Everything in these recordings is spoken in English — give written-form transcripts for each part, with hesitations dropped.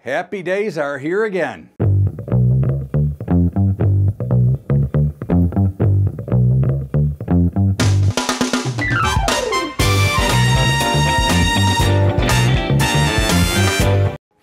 Happy days are here again.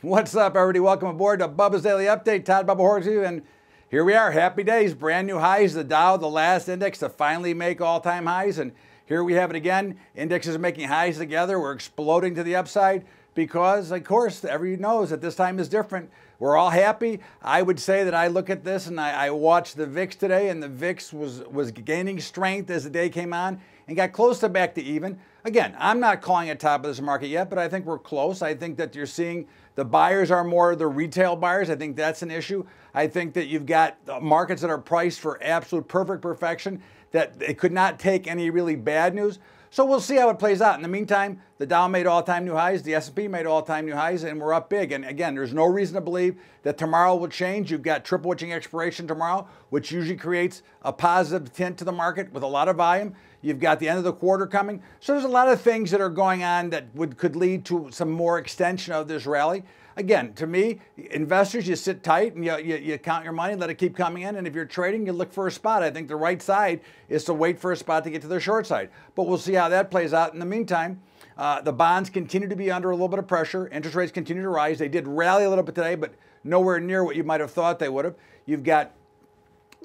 What's up, everybody? Welcome aboard to Bubba's Daily Update. Todd Bubba Horse with you, and here we are. Happy days, brand new highs. The Dow, the last index to finally make all-time highs, and here we have it again. Indexes are making highs together. We're exploding to the upside because, of course, everybody knows that this time is different. We're all happy. I would say that I look at this and I watched the VIX today, and the VIX was gaining strength as the day came on and got close to back to even. Again, I'm not calling it top of this market yet, but I think we're close. I think that you're seeing the buyers are more the retail buyers. I think that's an issue. I think that you've got markets that are priced for absolute perfect perfection, that it could not take any really bad news. So we'll see how it plays out. In the meantime, the Dow made all-time new highs, the S&P made all-time new highs, and we're up big. And again, there's no reason to believe that tomorrow will change. You've got triple witching expiration tomorrow, which usually creates a positive tint to the market with a lot of volume. You've got the end of the quarter coming. So there's a lot of things that are going on that could lead to some more extension of this rally. Again, to me, investors, you sit tight and you count your money, let it keep coming in. And if you're trading, you look for a spot. I think the right side is to wait for a spot to get to the short side. But we'll see how that plays out. In the meantime, the bonds continue to be under a little bit of pressure. Interest rates continue to rise. They did rally a little bit today, but nowhere near what you might have thought they would have. You've got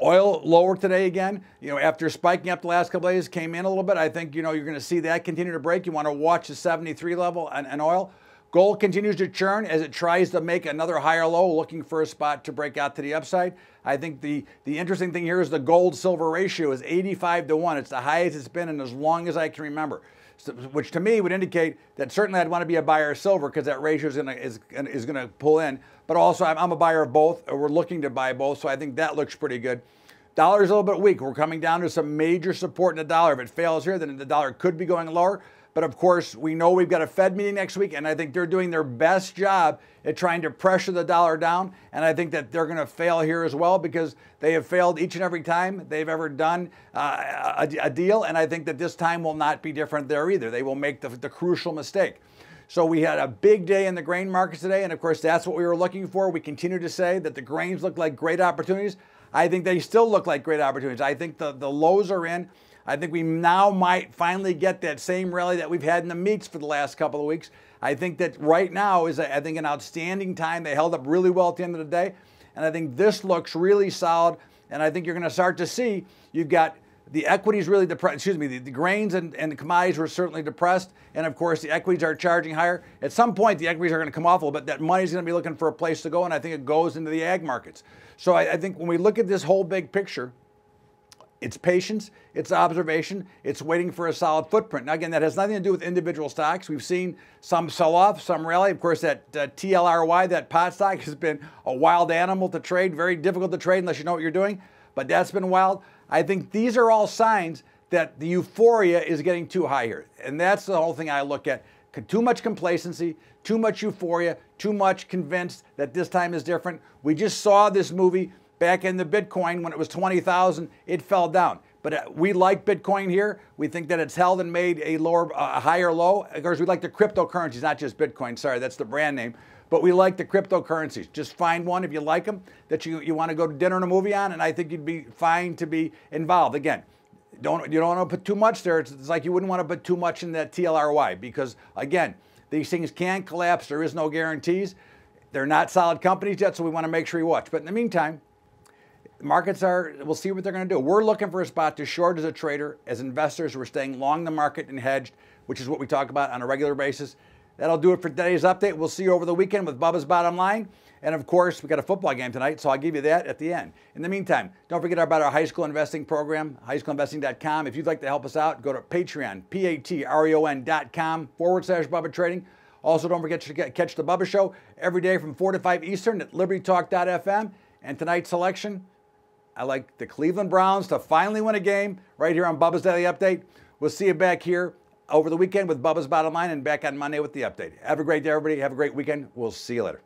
oil lower today again, after spiking up the last couple of days, came in a little bit. I think, you're going to see that continue to break. You want to watch the 73 level and oil. Gold continues to churn as it tries to make another higher low, looking for a spot to break out to the upside. I think the interesting thing here is the gold-silver ratio is 85-1. It's the highest it's been in as long as I can remember, which to me would indicate that certainly I'd want to be a buyer of silver because that ratio is going to pull in. But also I'm a buyer of both, or we're looking to buy both, so I think that looks pretty good. Dollar is a little bit weak. We're coming down to some major support in the dollar. If it fails here, then the dollar could be going lower. But of course, we know we've got a Fed meeting next week, and I think they're doing their best job at trying to pressure the dollar down. And I think that they're going to fail here as well because they have failed each and every time they've ever done a deal. And I think that this time will not be different there either. They will make the crucial mistake. So we had a big day in the grain markets today, and of course, that's what we were looking for. We continue to say that the grains look like great opportunities. I think they still look like great opportunities. I think the lows are in. I think we now might finally get that same rally that we've had in the meats for the last couple of weeks. I think that right now is, I think, an outstanding time. They held up really well at the end of the day. And I think this looks really solid. And I think you're going to start to see you've got the equities really depressed. Excuse me, the grains and the commodities were certainly depressed. And of course, the equities are charging higher. At some point, the equities are going to come off a little bit. That money's going to be looking for a place to go. And I think it goes into the ag markets. So I think when we look at this whole big picture, it's patience, it's observation, it's waiting for a solid footprint. Now, again, that has nothing to do with individual stocks. We've seen some sell-off, some rally. Of course, that TLRY, that pot stock, has been a wild animal to trade, very difficult to trade unless you know what you're doing, but that's been wild. I think these are all signs that the euphoria is getting too high here, and that's the whole thing I look at. Too much complacency, too much euphoria, too much convinced that this time is different. We just saw this movie back in the Bitcoin when it was 20,000, it fell down. But we like Bitcoin here. We think that it's held and made a higher low. Of course, we like the cryptocurrencies, not just Bitcoin. Sorry, that's the brand name. But we like the cryptocurrencies. Just find one if you like them that you want to go to dinner and a movie on, and I think you'd be fine to be involved. Again, you don't want to put too much there. It's like you wouldn't want to put too much in that TLRY because, again, these things can collapse. There is no guarantees. They're not solid companies yet, so we want to make sure you watch. But in the meantime, markets we'll see what they're going to do. We're looking for a spot to short as a trader. As investors, we're staying long the market and hedged, which is what we talk about on a regular basis. That'll do it for today's update. We'll see you over the weekend with Bubba's Bottom Line. And of course, we got a football game tonight, so I'll give you that at the end. In the meantime, don't forget about our high school investing program, highschoolinvesting.com. If you'd like to help us out, go to Patreon, patreon.com/Bubba Trading. Also, don't forget to catch the Bubba Show every day from 4 to 5 Eastern at libertytalk.fm. And tonight's selection, I like the Cleveland Browns to finally win a game right here on Bubba's Daily Update. We'll see you back here over the weekend with Bubba's Bottom Line and back on Monday with the update. Have a great day, everybody. Have a great weekend. We'll see you later.